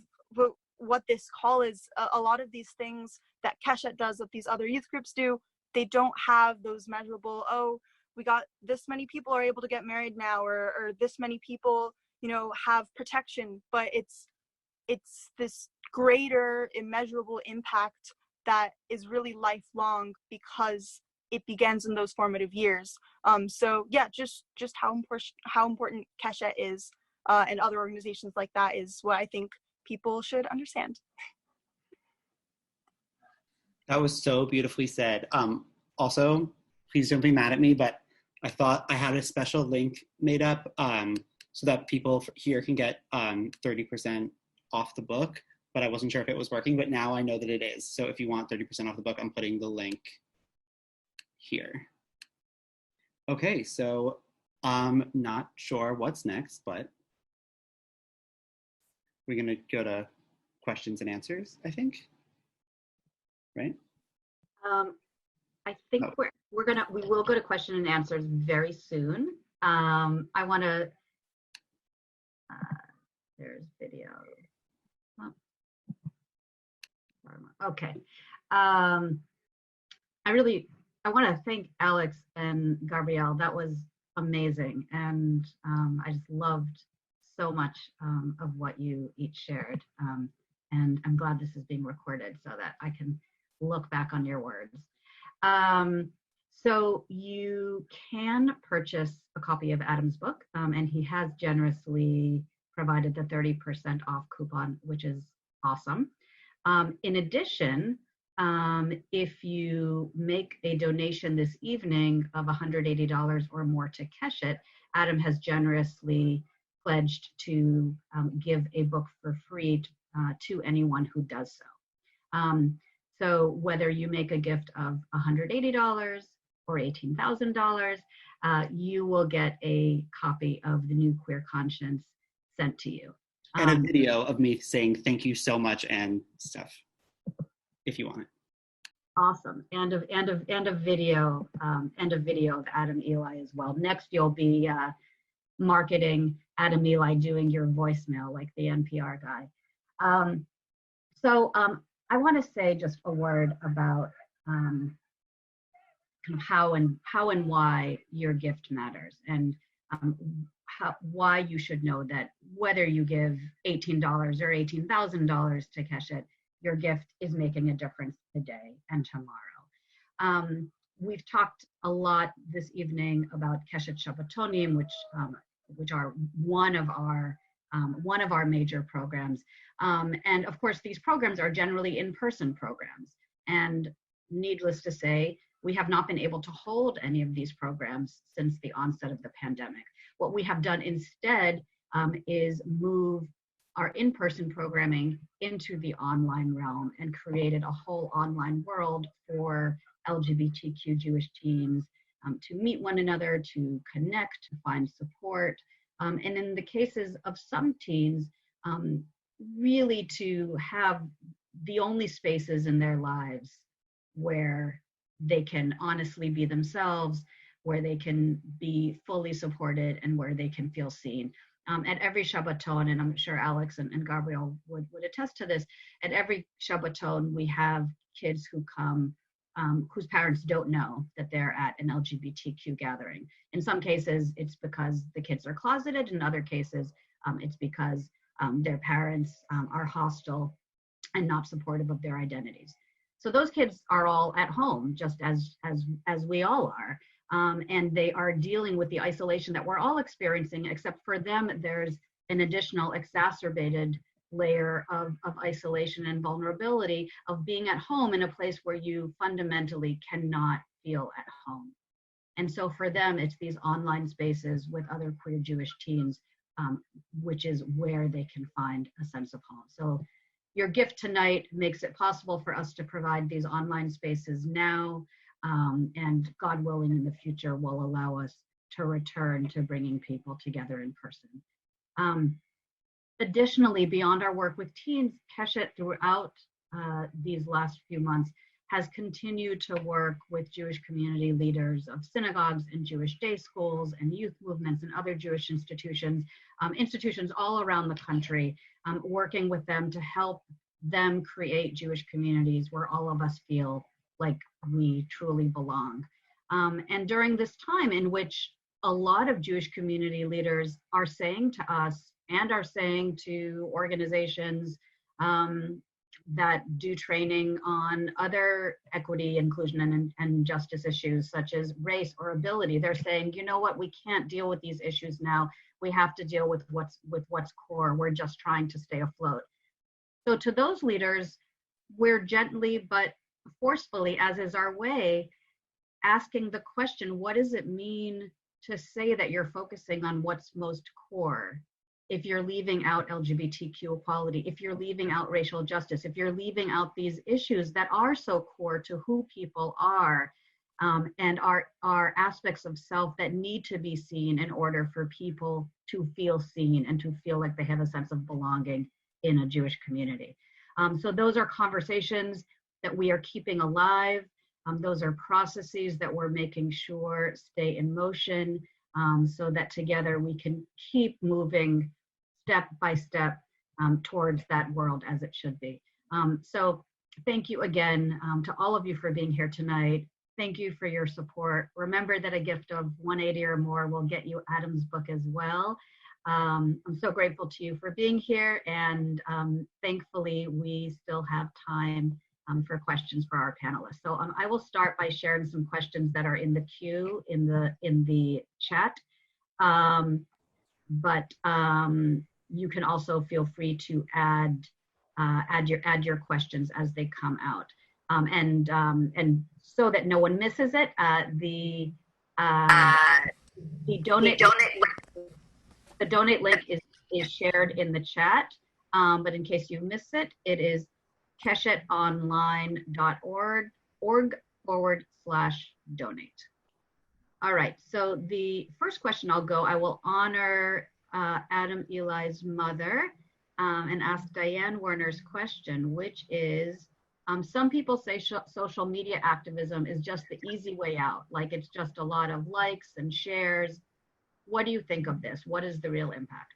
what this call is. A lot of these things that Keshet does, that these other youth groups do, they don't have those measurable, we got this many people are able to get married now, or this many people have protection. But it's this greater immeasurable impact that is really lifelong, because it begins in those formative years. So yeah, just how important Keshet is, and other organizations like that, is what I think people should understand. That was so beautifully said. Also, please don't be mad at me, but I thought I had a special link made up so that people here can get 30% off the book. but I wasn't sure if it was working, but now I know that it is. So if you want 30% off the book, I'm putting the link here. Okay, so I'm not sure what's next, but we're gonna go to questions and answers, I think, right? I think we will go to question and answers very soon. I want to, there's video. Oh, okay. I want to thank Alex and Gabrielle. That was amazing. And I just loved so much of what you each shared. And I'm glad this is being recorded so that I can look back on your words. So you can purchase a copy of Adam's book, and he has generously provided the 30% off coupon, which is awesome. In addition, if you make a donation this evening of $180 or more to Keshet, Adam has generously pledged to give a book for free to anyone who does so. So whether you make a gift of $180 or $18,000, you will get a copy of The New Queer Conscience sent to you. And a video of me saying thank you so much and stuff, if you want it. Awesome, and a video of Adam Eli as well. Next, you'll be marketing Adam Eli doing your voicemail like the NPR guy. I want to say just a word about kind of how and why your gift matters, and why you should know that whether you give $18 or $18,000 to Keshet, your gift is making a difference today and tomorrow. We've talked a lot this evening about Keshet Shabbatonim, which are one of our major programs. And of course, these programs are generally in-person programs. And needless to say, we have not been able to hold any of these programs since the onset of the pandemic. What we have done instead is move our in-person programming into the online realm and created a whole online world for LGBTQ Jewish teens to meet one another, to connect, to find support. And in the cases of some teens, really to have the only spaces in their lives where they can honestly be themselves, where they can be fully supported, and where they can feel seen. At every Shabbaton, and I'm sure Alex and Gabrielle would attest to this, at every Shabbaton we have kids who come whose parents don't know that they're at an LGBTQ gathering. In some cases, it's because the kids are closeted. In other cases, it's because their parents are hostile and not supportive of their identities. So those kids are all at home, just as we all are. And they are dealing with the isolation that we're all experiencing, except for them, there's an additional exacerbated layer of isolation and vulnerability of being at home in a place where you fundamentally cannot feel at home. And so for them, it's these online spaces with other queer Jewish teens, which is where they can find a sense of home. So your gift tonight makes it possible for us to provide these online spaces now, and God willing, in the future will allow us to return to bringing people together in person. Additionally, beyond our work with teens, Keshet throughout these last few months has continued to work with Jewish community leaders of synagogues and Jewish day schools and youth movements and other Jewish institutions all around the country, working with them to help them create Jewish communities where all of us feel like we truly belong. And during this time in which a lot of Jewish community leaders are saying to us and are saying to organizations that do training on other equity, inclusion, and justice issues such as race or ability, they're saying, you know what, we can't deal with these issues now. We have to deal with what's core. We're just trying to stay afloat. So to those leaders, we're gently but forcefully, as is our way, asking the question, what does it mean to say that you're focusing on what's most core? if you're leaving out LGBTQ equality, if you're leaving out racial justice, if you're leaving out these issues that are so core to who people are, and are aspects of self that need to be seen in order for people to feel seen and to feel like they have a sense of belonging in a Jewish community. So those are conversations that we are keeping alive. Those are processes that we're making sure stay in motion, so that together we can keep moving step by step towards that world as it should be. So thank you again to all of you for being here tonight. Thank you for your support. Remember that a gift of 180 or more will get you Adam's book as well. I'm so grateful to you for being here, and thankfully we still have time for questions for our panelists. So I will start by sharing some questions that are in the queue in the chat, but you can also feel free to add your questions as they come out. And so that no one misses it, the donate link is shared in the chat. But in case you miss it, it is keshetonline.org/donate. All right, so the first question I will honor Adam Eli's mother and ask Diane Werner's question, which is, some people say social media activism is just the easy way out, like it's just a lot of likes and shares. What do you think of this? What is the real impact?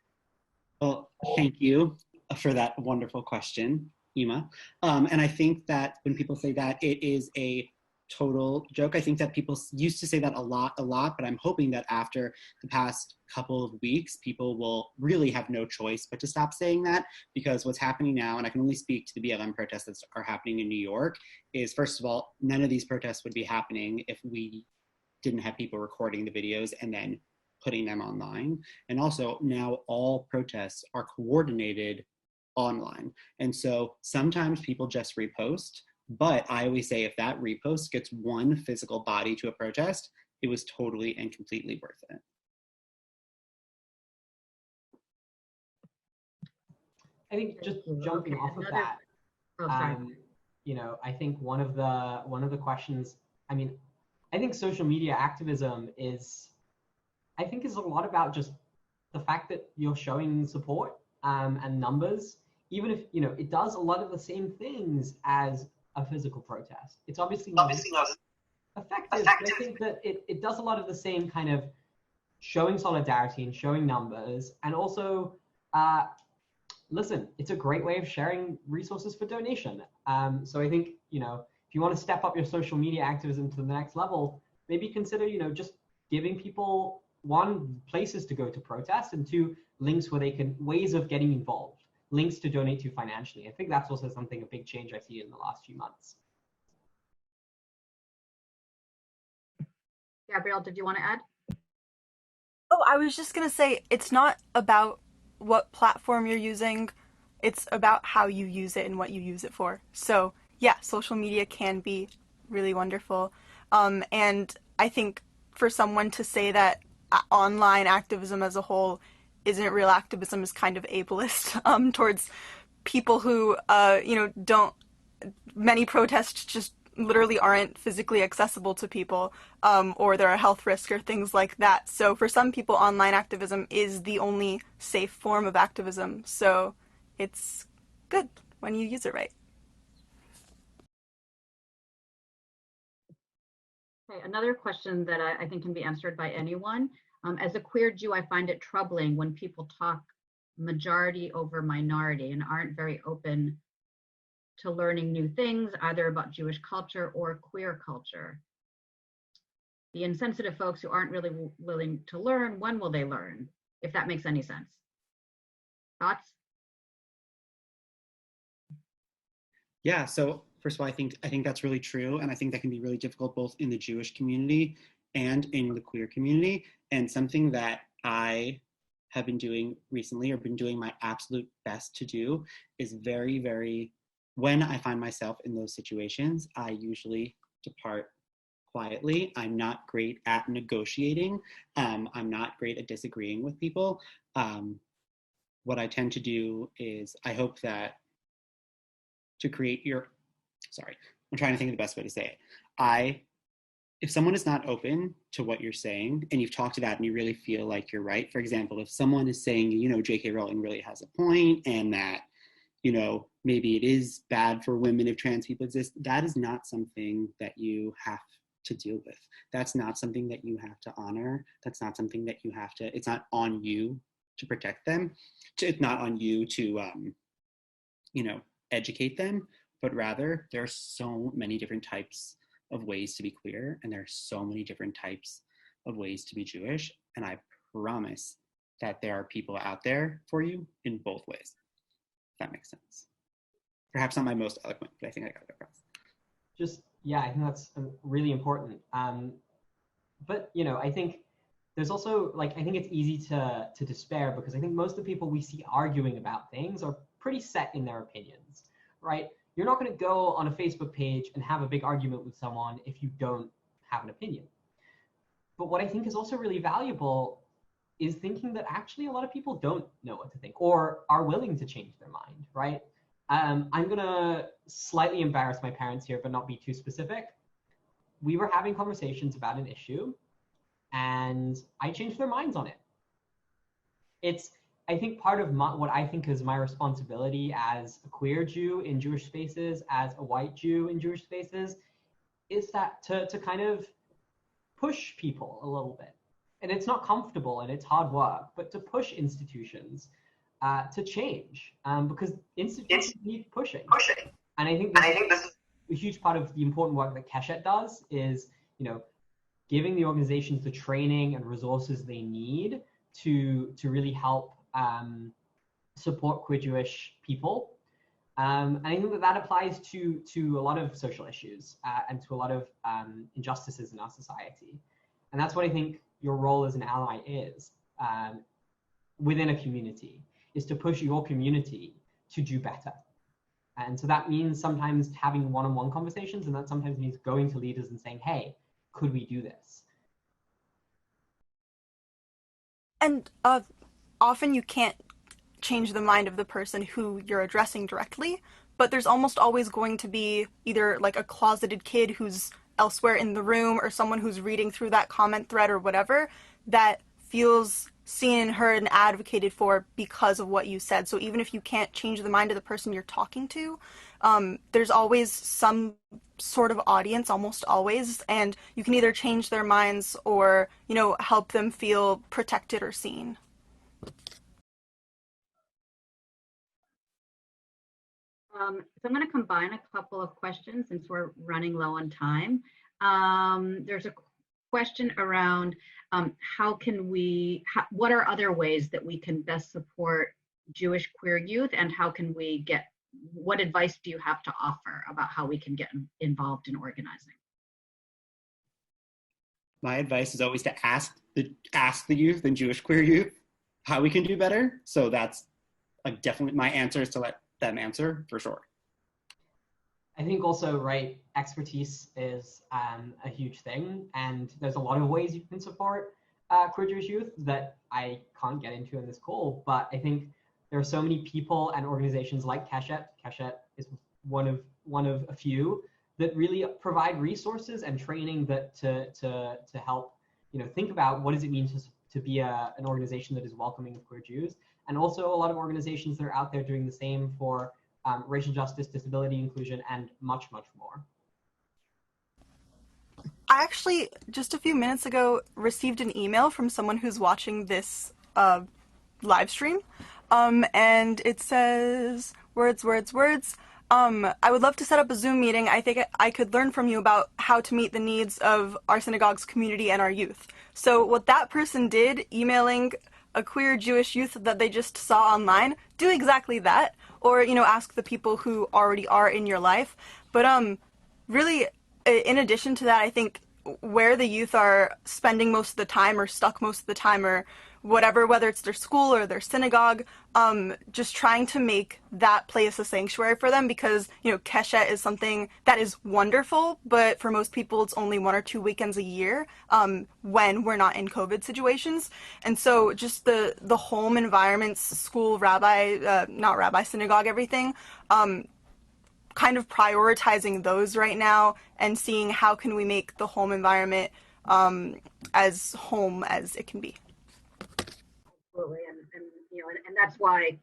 Well, thank you for that wonderful question, Ima. And I think that when people say that, it is a total joke. I think that people used to say that a lot, but I'm hoping that after the past couple of weeks, people will really have no choice but to stop saying that, because what's happening now, and I can only speak to the BLM protests that are happening in New York, is first of all, none of these protests would be happening if we didn't have people recording the videos and then putting them online. And also now all protests are coordinated online. And so sometimes people just repost, but I always say if that repost gets one physical body to a protest, it was totally and completely worth it. I think just jumping off of that, you know, I think one of the questions, I mean, I think social media activism is a lot about just the fact that you're showing support and numbers, even if, you know, it does a lot of the same things as a physical protest. It's obviously not effective, but I think that it does a lot of the same kind of showing solidarity and showing numbers. And also, listen, it's a great way of sharing resources for donation. So I think, you know, if you want to step up your social media activism to the next level, maybe consider, you know, just giving people, one, places to go to protest, and two, links where they can, ways of getting involved, links to donate to financially. I think that's also a big change I see in the last few months. Gabrielle, did you want to add? Oh, I was just going to say, it's not about what platform you're using. It's about how you use it and what you use it for. So yeah, social media can be really wonderful. And I think for someone to say that online activism as a whole isn't real activism is kind of ableist towards people who, you know, don't, many protests just literally aren't physically accessible to people, or there are health risks or things like that. So for some people, online activism is the only safe form of activism. So it's good when you use it right. Okay, another question that I think can be answered by anyone. As a queer Jew, I find it troubling when people talk majority over minority and aren't very open to learning new things, either about Jewish culture or queer culture. The insensitive folks who aren't really willing to learn, when will they learn? If that makes any sense. Thoughts? Yeah, so first of all, I think that's really true. And I think that can be really difficult both in the Jewish community and in the queer community. And something that I have been doing recently, or been doing my absolute best to do, is very, when I find myself in those situations, I usually depart quietly. I'm not great at negotiating. I'm not great at disagreeing with people. what I tend to do is I hope that to create I'm trying to think of the best way to say it. If someone is not open to what you're saying and you've talked it out and you really feel like you're right, for example, if someone is saying, J.K. Rowling really has a point and that, maybe it is bad for women if trans people exist, that is not something that you have to deal with. That's not something that you have to honor. That's not something that you have to, it's not on you to protect them. It's not on you to, educate them, but rather there are so many different types of ways to be queer, and there are so many different types of ways to be Jewish, and I promise that there are people out there for you in both ways. If that makes sense. Perhaps not my most eloquent, but I think I got it across. I think that's really important. But I think there's also I think it's easy to despair, because I think most of the people we see arguing about things are pretty set in their opinions, right? You're not going to go on a Facebook page and have a big argument with someone if you don't have an opinion. But what I think is also really valuable is thinking that actually a lot of people don't know what to think or are willing to change their mind, right? I'm going to slightly embarrass my parents here, but not be too specific. We were having conversations about an issue, and I changed their minds on it. I think part of what I think is my responsibility as a queer Jew in Jewish spaces, as a white Jew in Jewish spaces, is that to kind of push people a little bit. And it's not comfortable and it's hard work, but to push institutions to change, because institutions need pushing. And I think this is a huge part of the important work that Keshet does is, giving the organizations the training and resources they need to really help support queer Jewish people. And I think that applies to a lot of social issues and to a lot of injustices in our society. And that's what I think your role as an ally is within a community, is to push your community to do better. And so that means sometimes having one-on-one conversations, and that sometimes means going to leaders and saying, hey, could we do this? And often you can't change the mind of the person who you're addressing directly, but there's almost always going to be either a closeted kid who's elsewhere in the room or someone who's reading through that comment thread or whatever that feels seen and heard and advocated for because of what you said. So even if you can't change the mind of the person you're talking to, there's always some sort of audience, almost always, and you can either change their minds or, help them feel protected or seen. So I'm going to combine a couple of questions since we're running low on time. There's a question around what are other ways that we can best support Jewish queer youth, and what advice do you have to offer about how we can get involved in organizing? My advice is always to ask the youth and Jewish queer youth how we can do better. So that's definitely my answer, is to let them answer for sure. I think also, right, expertise is a huge thing, and there's a lot of ways you can support queer Jewish youth that I can't get into in this call, but I think there are so many people and organizations like Keshet. Keshet is one of a few that really provide resources and training that to help think about what does it mean to be an organization that is welcoming of queer Jews, and also a lot of organizations that are out there doing the same for racial justice, disability inclusion, and much, much more. I actually, just a few minutes ago, received an email from someone who's watching this live stream, and it says, words. I would love to set up a Zoom meeting. I think I could learn from you about how to meet the needs of our synagogue's community and our youth. So what that person did, emailing a queer Jewish youth that they just saw online, do exactly that. Or, ask the people who already are in your life. But really, in addition to that, I think where the youth are spending most of the time or stuck most of the time, or whatever, whether it's their school or their synagogue, just trying to make that place a sanctuary for them, because, you know, Keshet is something that is wonderful, but for most people it's only 1 or 2 weekends a year when we're not in COVID situations. And so just the home environments, school, rabbi, not rabbi, synagogue, everything, kind of prioritizing those right now and seeing how can we make the home environment as home as it can be. Absolutely, and you know, and that's why,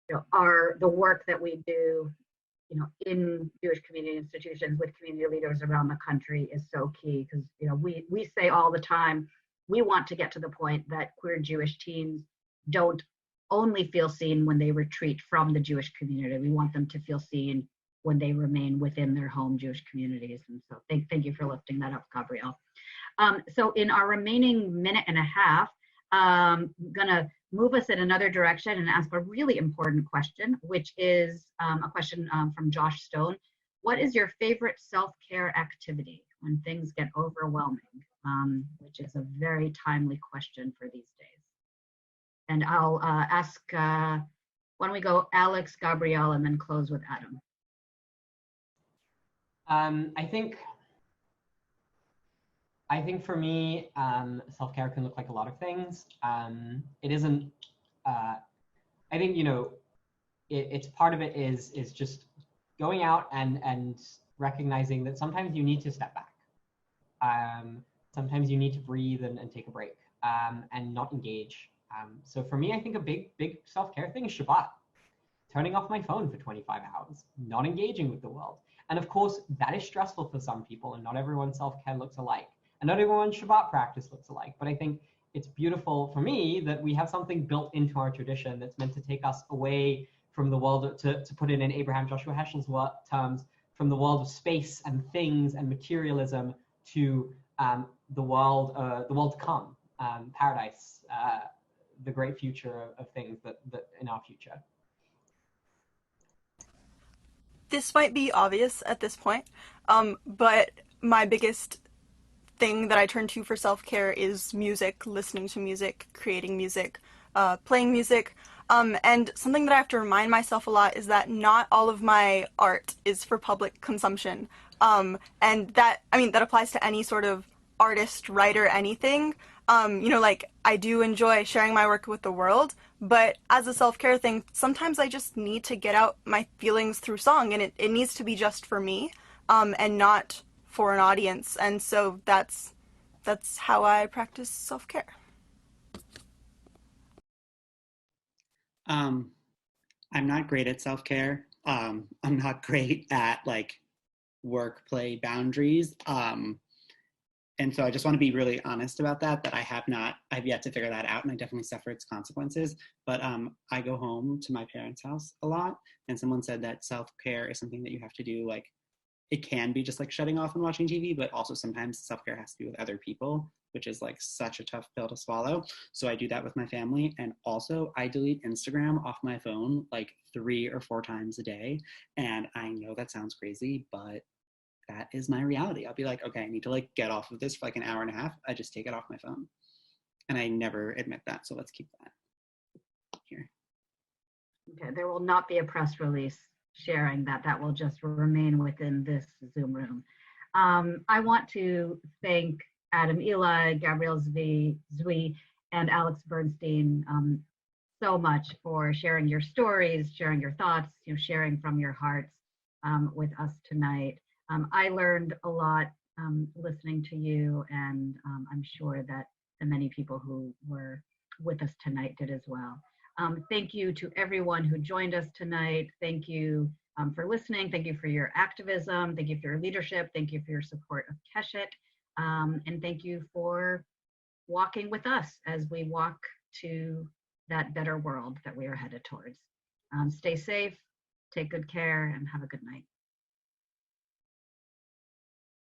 you know, the work that we do, you know, in Jewish community institutions with community leaders around the country is so key, because, you know, we say all the time, we want to get to the point that queer Jewish teens don't only feel seen when they retreat from the Jewish community. We want them to feel seen when they remain within their home Jewish communities. And so thank you for lifting that up, Gabrielle. So in our remaining minute and a half, I'm gonna move us in another direction and ask a really important question, which is a question from Josh Stone. What is your favorite self-care activity when things get overwhelming? Which is a very timely question for these days. And I'll ask, why don't we go Alex, Gabrielle, and then close with Adam. I think for me, self-care can look like a lot of things. It isn't, I think, you know, it's part of it is just going out and recognizing that sometimes you need to step back. Sometimes you need to breathe and take a break and not engage. So for me, I think a big self-care thing is Shabbat. Turning off my phone for 25 hours, not engaging with the world. And of course, that is stressful for some people, and not everyone's self-care looks alike. And not everyone's Shabbat practice looks alike. But I think it's beautiful for me that we have something built into our tradition that's meant to take us away from the world, to put it in Abraham Joshua Heschel's terms, from the world of space and things and materialism to the world to come, paradise, the great future of things that in our future. This might be obvious at this point, but my biggest thing that I turn to for self-care is music, listening to music, creating music, playing music. And something that I have to remind myself a lot is that not all of my art is for public consumption. And that applies to any sort of artist, writer, anything. You know, like, I do enjoy sharing my work with the world, but as a self-care thing, sometimes I just need to get out my feelings through song, and it needs to be just for me, and not for an audience. And so that's how I practice self-care. I'm not great at self-care. I'm not great at like work-play boundaries. And so I just want to be really honest about that I've yet to figure that out, and I definitely suffer its consequences. But I go home to my parents' house a lot, and someone said that self-care is something that you have to do, like, it can be just like shutting off and watching TV, but also sometimes self-care has to be with other people, which is like such a tough pill to swallow. So I do that with my family. And also I delete Instagram off my phone like 3 or 4 times a day. And I know that sounds crazy, but that is my reality. I'll be like, okay, I need to like get off of this for like an hour and a half. I just take it off my phone. And I never admit that. So let's keep that here. Okay, there will not be a press release sharing that. That will just remain within this Zoom room. I want to thank Adam Eli, Gabrielle Zwi, and Alex Bernstein so much for sharing your stories, sharing your thoughts, you know, sharing from your hearts with us tonight. I learned a lot listening to you, and I'm sure that the many people who were with us tonight did as well. Thank you to everyone who joined us tonight. Thank you for listening. Thank you for your activism. Thank you for your leadership. Thank you for your support of Keshet. And thank you for walking with us as we walk to that better world that we are headed towards. Stay safe, take good care, and have a good night.